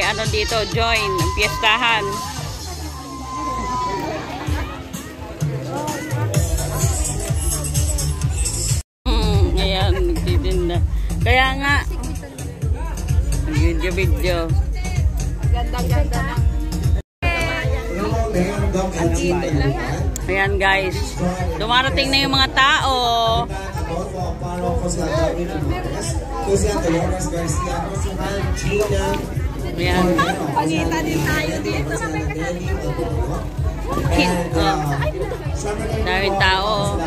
ano dito, join, ang piyestahan. Ayan, nagtitinda. Kaya nga, video. Ganda-ganda na. Ayan guys, dumarating na yung mga tao. Ayan. Panita din tayo dito. Daming tao.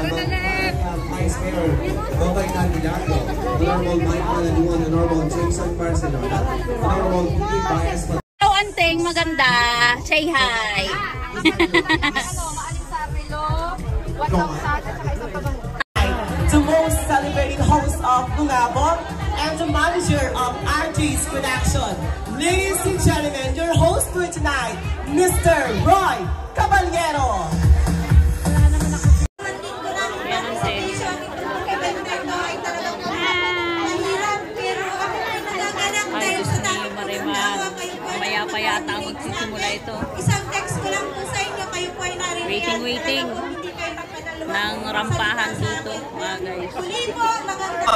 Hello Anteng, maganda. Say hi. The most celebrating host of Lungabong and the manager of RG's Production. Ladies and gentlemen, your host for tonight, Mr. Roy Caballero. Mamaya pa yata magsisimula ito. Isang text ko lang po sa inyo, kayo po ay narinig. Waiting. Ng rampahan dito, mga guys. Huli po, maganda.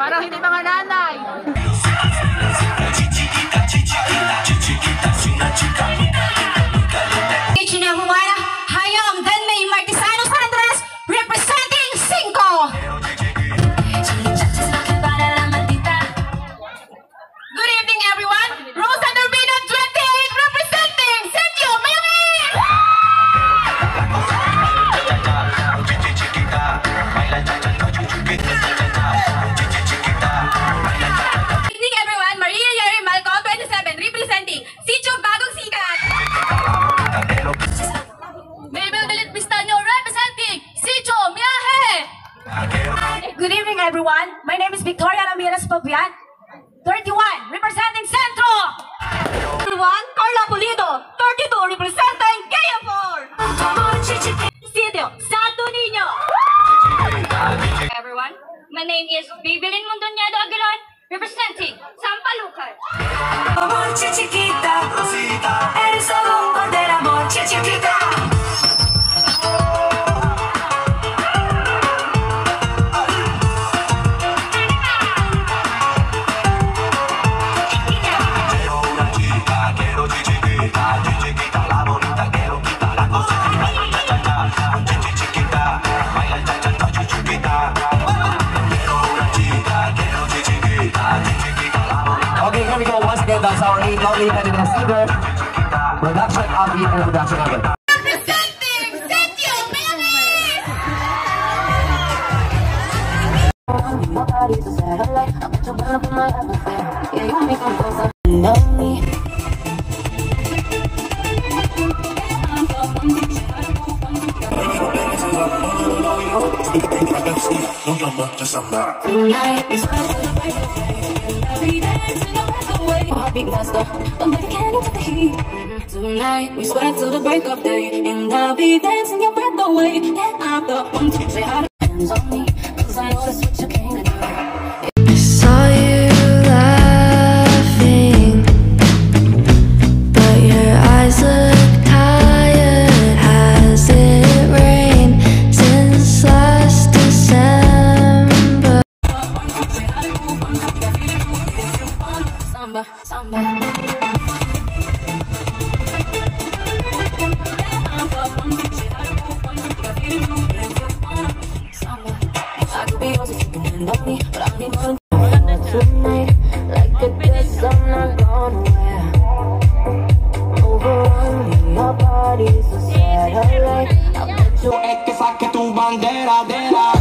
Parang hindi mga nanay. Good evening, everyone. My name is Victoria Ramirez Pabian, 31, representing Centro. 31, Carla Pulido, 32, representing KF4. Sitio, Santo Niño. Everyone, my name is Bibilin Mondoñedo Aguilar, representing Sampalucan. Amor chiquita, Rosita, eres solo un bandera, amor chiquita. Okay, here we go once again. That's our lovely candidate singer. Production of the production of it. Representing Sitio, Tonight we sweat till the break of day, and I'll be dancing your breath away. And I'm the one to say how to hands on me, 'cause I know that's what you came to do. I saw you laughing, but your eyes look tired. Has it rained since last December? Samba, samba. Tonight, like a dress I'm not gonna wear. Overrun me, your body's a satellite. I'll bet you Es que saque tu bandera de la.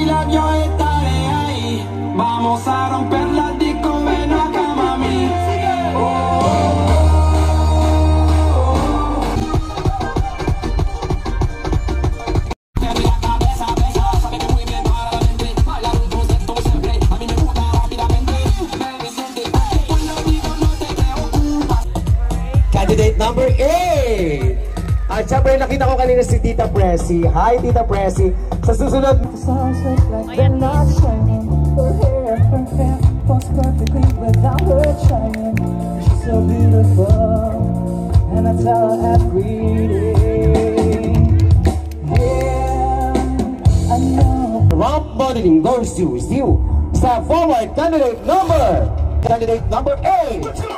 yo estaré ahí. Vamos a romper la disco, ven acá, mami. Candidate number 8. At syempre nakita ko kanina si Tita Presi. Hi Tita Presi. Sa susunod. So beautiful, and I tell her every day. Yeah, I know. Round modeling goes to Steve. Step forward, candidate number 8. Let's go.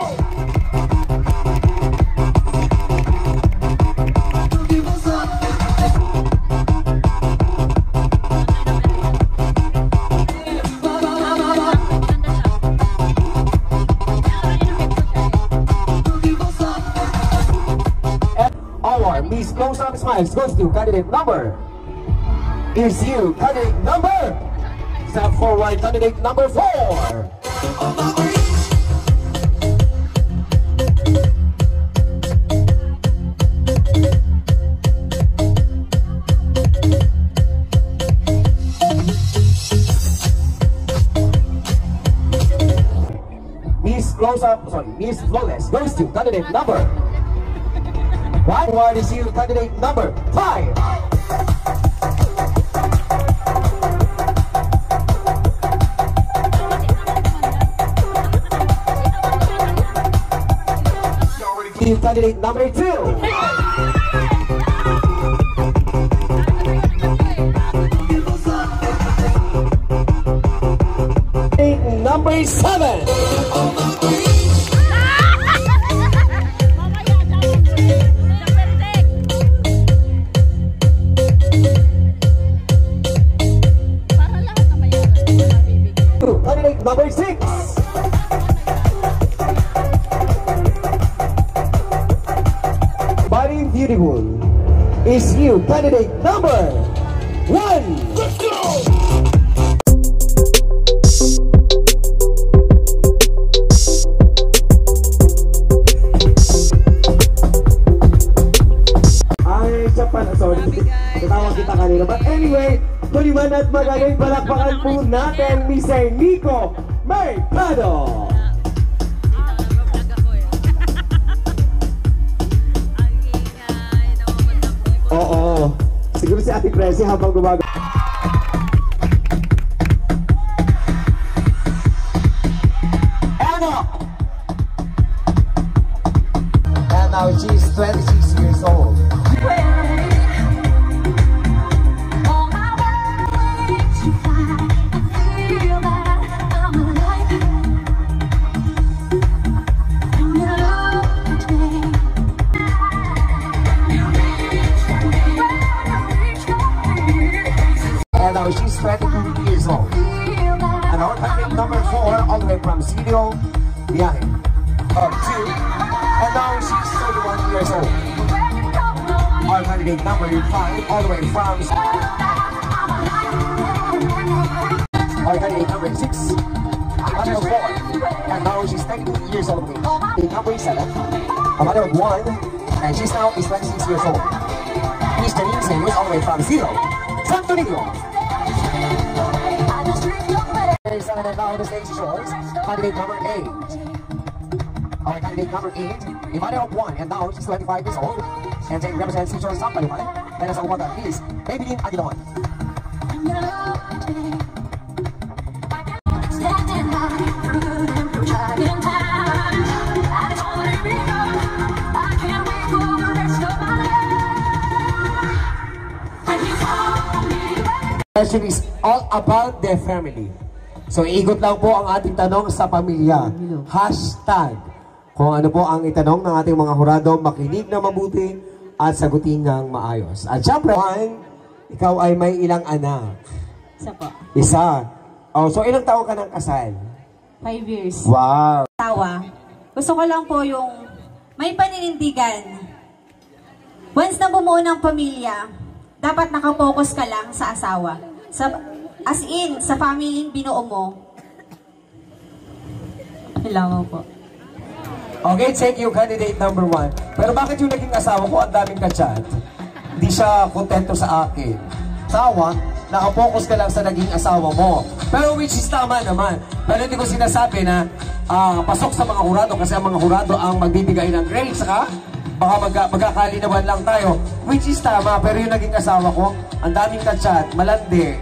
Miss Close Up Smiles goes to candidate number. Is you, candidate number. Step forward, candidate number 4. Miss Flawless goes to candidate number. One word is you, candidate number 5. Candidate number 2. Number 7. Candidate number 6. Body beautiful is you, candidate number 1. Let's go! Sorry, natawa kita kanina. But anyway, tuliman at magaling palakpakan po natin Miss Nico Mercado. Oo, siguro si Ate Presi habang gumagawa. And now she's 26 years old. She's 22 years old. And our candidate number 4, all the way from Sirio, Biyahe, 2. And now she's 31 years old. Our candidate number 5, all the way from our candidate number 6, mother of 4. And now she's 19 years old. Number 7, a mother of 1, and she's now 26 years old. Miss Janine Sayers, all the way from Sirio, Santo Niño. And now the stage shows candidate number 8. Our candidate number 8, a mother of 1, and now she's 25 years old. And they represent Teacher Sampalukan. Let us know what that is. Maybelline Aguilon. The question is all about their family. So, iikot lang po ang ating tanong sa pamilya. Hashtag. Kung ano po ang itanong ng ating mga hurado, makinig na mabuti at sagutin ng maayos. At syempre, ikaw ay may ilang anak? Isa po. Isa. Oh, so, ilang taon ka ng kasal? 5 years. Wow. Tawa. Gusto ko lang po yung may paninindigan. Once na bumuo ng pamilya, dapat nakapokus ka lang sa asawa. As in, sa family binuo mo. Kailangan po. Okay, thank you, candidate number 1. Pero bakit yung naging asawa ko ang daming ka-chat? Hindi siya kontento sa akin. Asawa, nakapokus ka lang sa naging asawa mo. Pero which is tama naman. Pero hindi ko sinasabi na pasok sa mga hurado kasi ang mga hurado ang magbibigay ng grades, saka baka magkakalinawan lang tayo. Which is tama, pero yung naging asawa ko, ang daming ka-chat, malandi.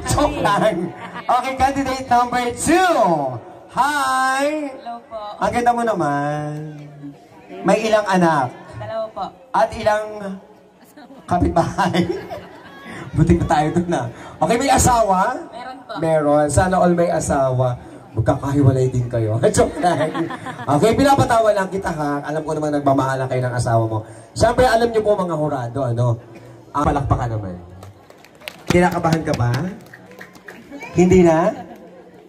Joke lang. Okay, candidate number 2. Hi! Hello po. Ang ganda mo naman. May ilang anak? Dalawa po. At ilang kapitbahay? Butik na tayo doon na. Okay, may asawa? Meron po. Meron. Sana all may asawa. Magkakahiwalay din kayo. Joke lang. Okay, pinapatawa lang kita ha. Alam ko naman nagmamahalan kayo ng asawa mo. Siyempre, alam niyo po mga hurado, ano? Ang palakpakan naman. Kinakabahan ka ba? Hindi na?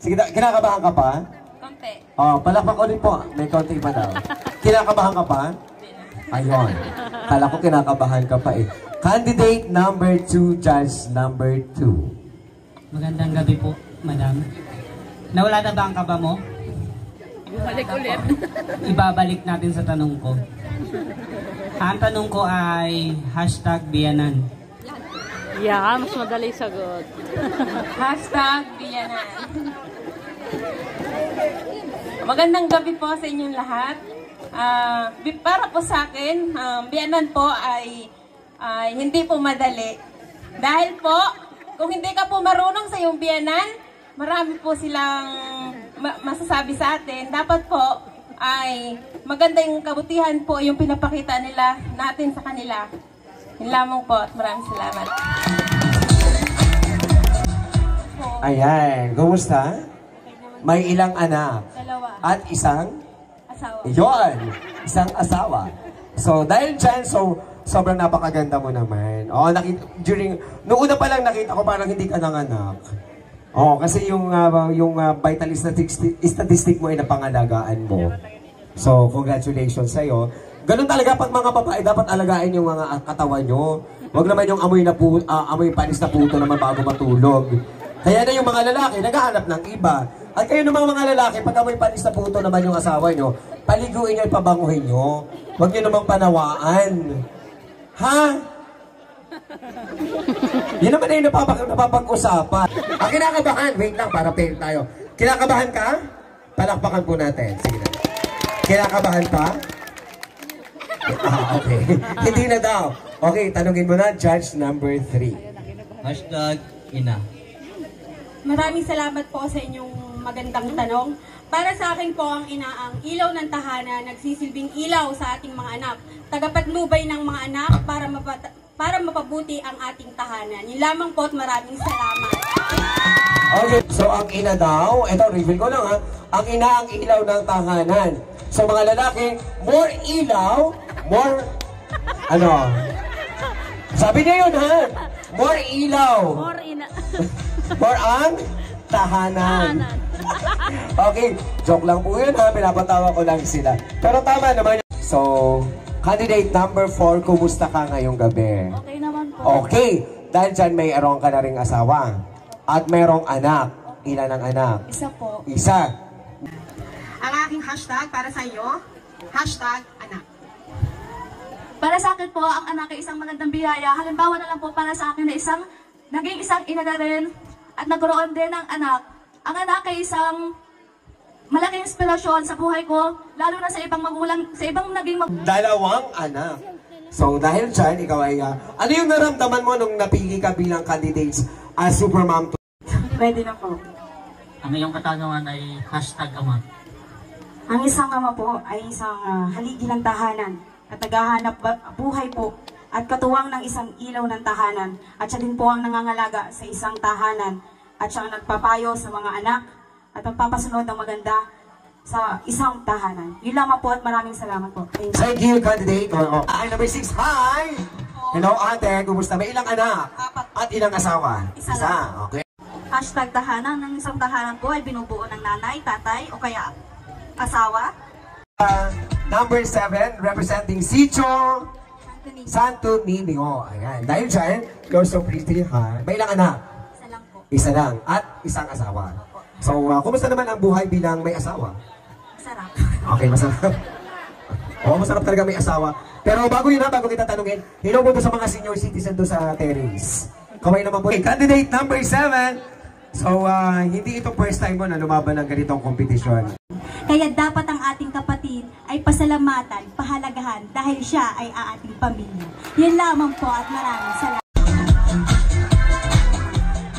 Sige, kinakabahan ka pa? Konti. Oh, palakpak ulit po. May konti pa daw. Kinakabahan ka pa? Ayun. Kala ko kinakabahan ka pa eh. Candidate number 2, judge number 2. Magandang gabi po, madam. Nawala na ba ang kaba mo? Bumalik ulit. Ibabalik natin sa tanong ko. Ang tanong ko ay #biyanan. Yeah, mas madali sagot. #biyanan. Magandang gabi po sa inyong lahat. Para po sa akin, biyanan po ay hindi po madali. Dahil po, kung hindi ka po marunong sa iyong biyanan, marami po silang masasabi sa atin. Dapat po ay magandang kabutihan po yung pinapakita nila natin sa kanila. Yun lamang po at maraming salamat. Ayan, kumusta? May ilang anak? Dalawa. At isang? Asawa. Yun, isang asawa. So, dahil dyan, sobrang napakaganda mo naman. Oh, noong una pa lang nakita ko parang hindi ka nanganak. Oh, kasi yung vital statistic mo ay napangalagaan mo. So, congratulations sa'yo. Ganun talaga pag mga babae, dapat alagain yung mga katawan nyo. Huwag naman yung amoy panis na puto naman bago matulog. Kaya na yung mga lalaki, naghahanap ng iba. At kayo naman mga lalaki, pag amoy panis na puto naman yung asawa nyo, paliguin nyo at pabanguhin nyo. Huwag nyo namang panawaan. Ha? Yan naman na yung napapag-usapan. Ang kinakabahan, wait lang, para fail tayo. Kinakabahan ka? Palakpakan po natin. Sige na. Kinakabahan pa? Okay. Hindi na daw. Okay, tanungin mo na, judge number 3. #ina. Maraming salamat po sa inyong magandang tanong. Para sa akin po ang ina ang ilaw ng tahanan, nagsisilbing ilaw sa ating mga anak. Tagapaglubay ng mga anak para mapabuti ang ating tahanan. Yun lamang po at maraming salamat. Okay, so ang ina daw, eto reveal ko lang ha, ang ina ang ilaw ng tahanan. So mga lalaki, more ilaw, more, sabi niya yun ha, more ilaw. More ina. More ang tahanan. Okay, joke lang po yun ha, pinapatawa ko lang sila. Pero tama naman. So, candidate number 4, kumusta ka ngayong gabi? Okay naman po. Okay, dahil dyan mayroong ka na ring asawa. At mayroong anak. Ilan ang anak? Isa po. Isa. Ang aking hashtag para sa iyo, #anak. Para sa akin po, ang anak ay isang magandang biyaya. Halimbawa na lang po para sa akin na naging isang ina na rin at nagkaroon din ng anak. Ang anak ay isang malaking inspirasyon sa buhay ko, lalo na sa ibang magulang, sa ibang naging Dalawang anak. So dahil dyan, ikaw ay, ano yung naramdaman mo nung napili ka bilang candidates as Supermom 2? Pwede na po. Ang iyong katanungan ay #ama. Ang isang ama po ay isang haligi ng tahanan at naghahanap buhay po at katuwang ng isang ilaw ng tahanan. At siya din po ang nangangalaga sa isang tahanan at siya ang nagpapayo sa mga anak at magpapasunod ng maganda sa isang tahanan. Yun lamang po at maraming salamat po. Thank you, candidate. Ay, number 6, hi! Hello, ate. Kumusta? May ilang anak? 4. At ilang asawa? Isa. Okay. #tahanan ng isang tahanan po ay binubuo ng nanay, tatay o kaya asawa. Number 7, representing Sicho Santo Niño. Ayan. Dahil dyan, you're so pretty, ha? May ilang anak? Isa lang po. Isa lang. At isang asawa. So, kumusta naman ang buhay bilang may asawa? Masarap. Okay, masarap. Oo, masarap talaga may asawa. Pero bago yun bago kita tanungin, hello po sa mga senior citizen doon sa terrace. Kaway naman po. Okay, candidate number 7. So, hindi ito first time mo na lumaban ng ganitong kompetisyon. Kaya dapat ang ating kapatid ay pasalamatan, pahalagahan dahil siya ay ating pamilya. Yun lamang po at maraming salamat.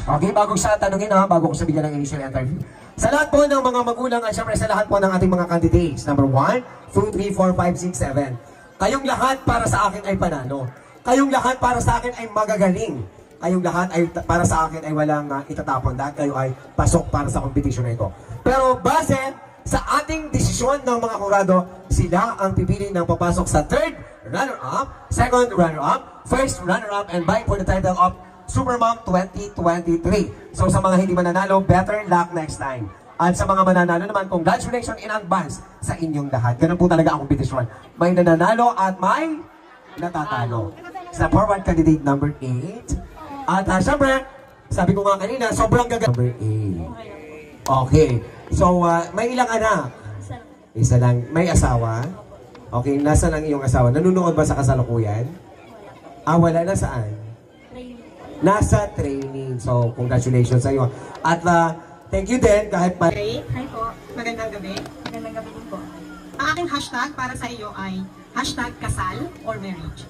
Okay, bago sa tanungin bago ko sabihin ng initial interview. Sa lahat po ng mga magulang at syempre sa lahat po ng ating mga candidates, number 1, 2, 3, 4, 5, 6, 7. Kayong lahat para sa akin ay panalo. Kayong lahat para sa akin ay magagaling. Kayong lahat ay para sa akin ay walang itatapon dahil kayo ay pasok para sa competition na ito. Pero base sa ating desisyon ng mga kurado, sila ang pipili ng papasok sa third runner-up, second runner-up, first runner-up, and vying for the title of Supermom 2023. So sa mga hindi mananalo, better luck next time. At sa mga mananalo naman, congratulations in advance sa inyong lahat. Ganun po talaga ang kompetisyon. May nananalo at may natatalo. Sa forward candidate number 8. At syempre, sabi ko nga kanina, sobrang gaga. Number 8. Okay. So, may ilang anak? Isa lang. May asawa? Okay, nasa lang iyong asawa? Nanunood ba sa kasalukuyan? Wala na saan? Nasa training. So, congratulations sa iyo. At thank you din kahit pa... Hi po. Magandang gabi. Magandang gabi din po. Ang aking hashtag para sa iyo ay hashtag kasal or marriage.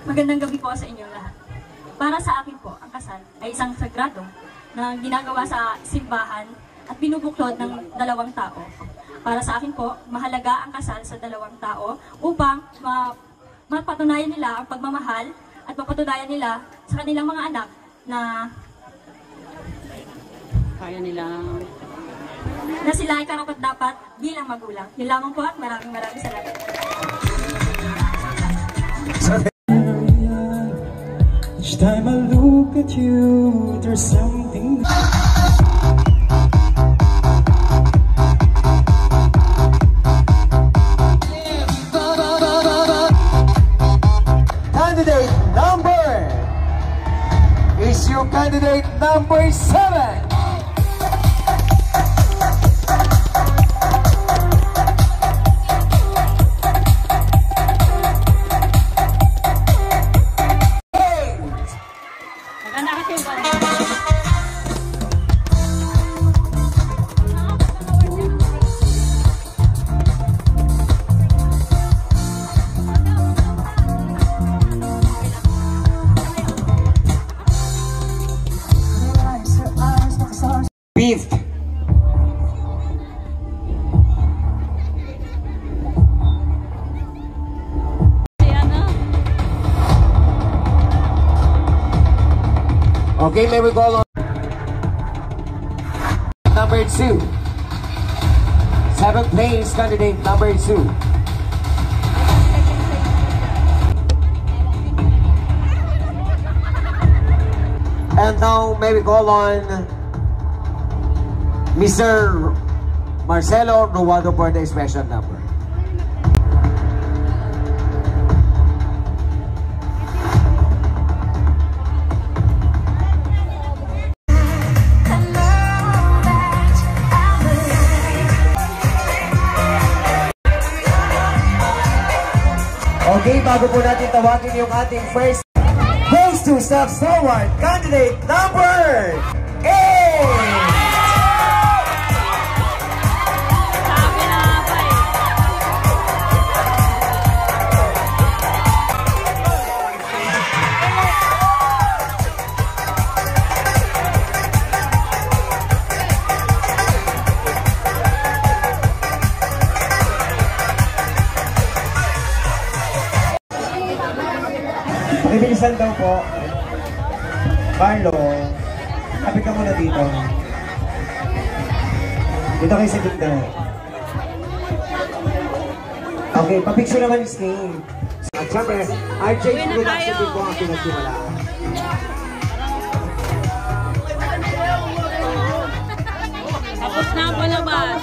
Magandang gabi po sa inyo lahat. Para sa akin po, ang kasal ay isang sagrado na ginagawa sa simbahan at binubuklod ng dalawang tao. Para sa akin po, mahalaga ang kasal sa dalawang tao upang mapatunayan nila ang pagmamahal at mapatunayan nila sa kanilang mga anak na Kaya nila sila ay karapat-dapat bilang magulang. Yun lamang po at maraming salamat. Each time I look at you, there's something. Candidate number is your candidate number 7. Fifth. Okay, may we go on. Number 2. 7th place candidate number 2. And now may we call on Mr. Marcelo Ruado for the special number. Okay, bago po natin tawagin yung ating first goes to step forward candidate number 8. Ibilisan daw po. Carlo, kapit ka muna dito. Dito kayo sa gitna. Okay, papicture naman yung stain. At syempre, RJ Production din po ang pinagsimulaan. Tapos na ang palabas.